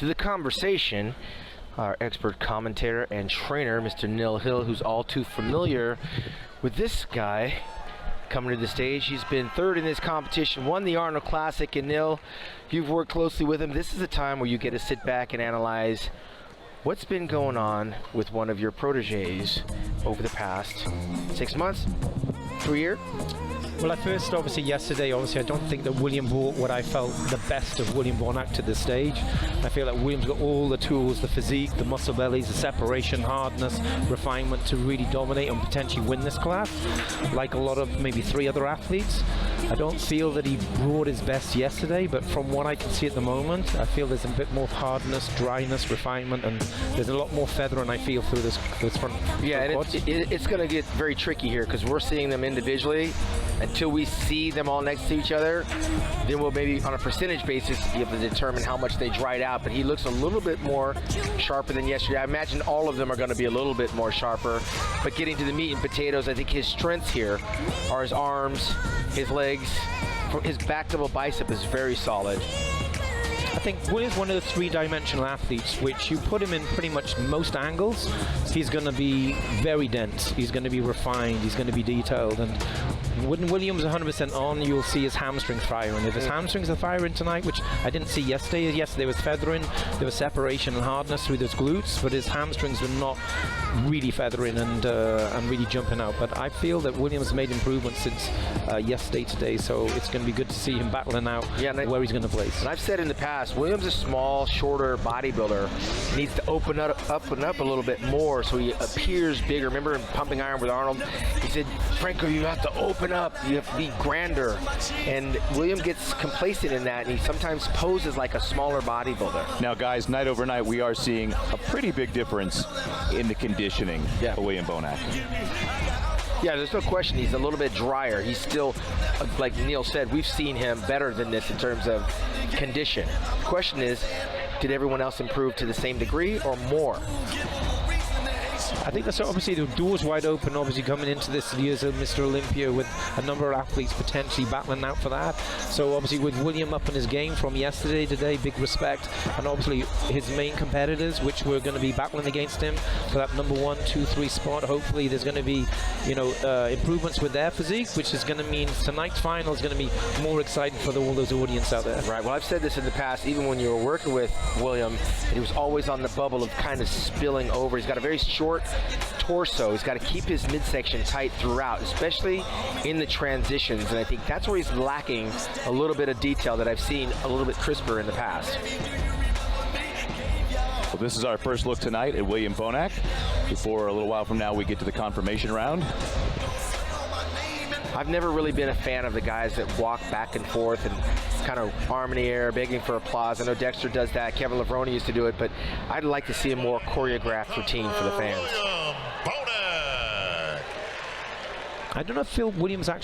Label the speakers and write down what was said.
Speaker 1: to the conversation our expert commentator and trainer, Mr. Neil Hill, who's all too familiar with this guy coming to the stage. He's been third in this competition, won the Arnold Classic, and Neil, you've worked closely with him. This is a time where you get to sit back and analyze what's been going on with one of your proteges over the past 6 months to a year.
Speaker 2: Well, at first, yesterday, I don't think that William brought what I felt the best of William Bonac to the stage. I feel that William's got all the tools, the physique, the muscle bellies, the separation, hardness, refinement to really dominate and potentially win this class. Like a lot of maybe 3 other athletes, I don't feel that he brought his best yesterday, but from what I can see at the moment, I feel there's a bit more hardness, dryness, refinement, and there's a lot more feathering I feel through this front.
Speaker 1: Yeah, and it's going to get very tricky here because we're seeing them individually. Until we see them all next to each other, then we'll maybe on a percentage basis be able to determine how much they dried out. But he looks a little bit more sharper than yesterday. I imagine all of them are going to be a little bit more sharper. But getting to the meat and potatoes, I think his strengths here are his arms, his legs. His back double bicep is very solid.
Speaker 2: I think William's one of the 3-dimensional athletes, which you put him in pretty much most angles, he's going to be very dense, he's going to be refined, he's going to be detailed, and when William's 100% on, you'll see his hamstrings firing. If his hamstrings are firing tonight, which I didn't see yesterday there was feathering, there was separation and hardness through his glutes, but his hamstrings were not really feathering and really jumping out. But I feel that Williams made improvements since yesterday today, so it's going to be good to see him battling out where he's going to place.
Speaker 1: And I've said in the past, Williams is a small, shorter bodybuilder. He needs to open up a little bit more so he appears bigger. Remember in Pumping Iron with Arnold, he said, Franco, you have to open up, you have to be grander. And William gets complacent in that, and he sometimes poses like a smaller bodybuilder.
Speaker 3: Now, guys, night over night, we are seeing a pretty big difference in the conditioning of William Bonac.
Speaker 1: Yeah, there's no question he's a little bit drier. He's still, like Neil said, we've seen him better than this in terms of condition. The question is, did everyone else improve to the same degree or more?
Speaker 2: I think that's obviously the doors wide open, obviously coming into this year's Mr. Olympia with a number of athletes potentially battling out for that. So obviously with William up in his game from yesterday, today, big respect. And obviously his main competitors, which we're going to be battling against him for that number 1, 2, 3 spot. Hopefully there's going to be, improvements with their physique, which is going to mean tonight's final is going to be more exciting for all those audience out there.
Speaker 1: Right, well I've said this in the past, even when you were working with William, he was always on the bubble of kind of spilling over. He's got a very short torso. He's got to keep his midsection tight throughout, especially in the transitions, and I think that's where he's lacking a little bit of detail that I've seen a little bit crisper in the past.
Speaker 3: Well, this is our first look tonight at William Bonac. Before a little while from now we get to the confirmation round.
Speaker 1: I've never really been a fan of the guys that walk back and forth and kind of arm in the air, begging for applause. I know Dexter does that. Kevin Levrone used to do it, but I'd like to see a more choreographed routine for the fans.
Speaker 2: I don't know if Williams actually